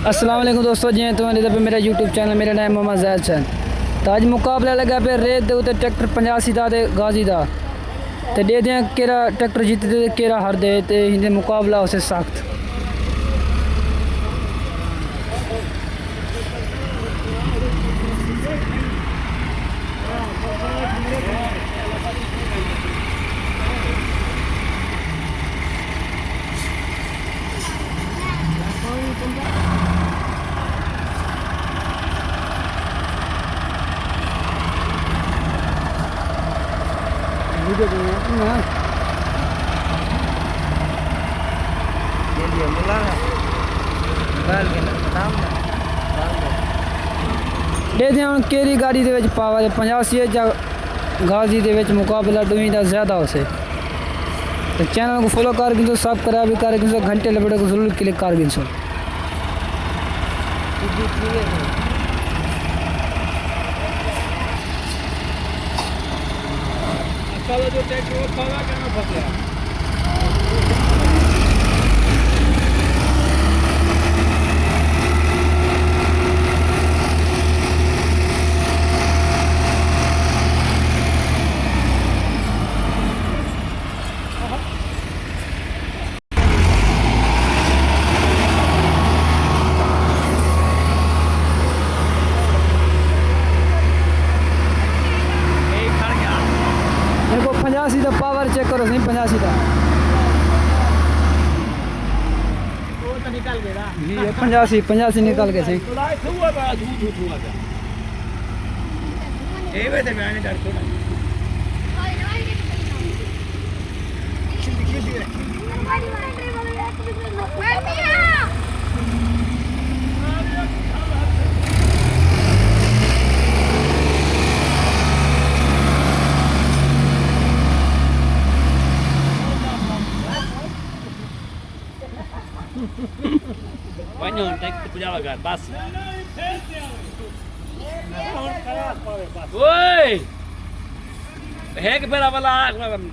अस्सलाम वालेकुम दोस्तों, जी तुम्हारे पे मेरा यूट्यूब चैनल, मेरा नाम मोहम्मद जैद है। तो अज मुकाबला लगा पे रेत दे उत्ते ट्रैक्टर 85 दा ते गाजी दा ते दे दें केरा ट्रैक्टर जीतदे ते केरा हारदे ते हिंदे मुकाबला उसे सख्त। देखते हैं केरी गाड़ी दे विच पावर 85 या गाजी दे विच मुकाबला दुई दा ज़्यादा होसे। तो चैनल को फॉलो कर गिनसो, सब्सक्राइब भी कर गिनसो, घंटे लबड़े को जरूर क्लिक कर गिनसो। जो ट्रैक्टर वो खावा करना फंसे सीधा पावर चेक करो सही 85 का तो निकल गया ये 85 निकल गए सही ए वैसे मैंने डर छोड़ा Banyak tek punya bagan bas. Woi. Hek pera wala aku.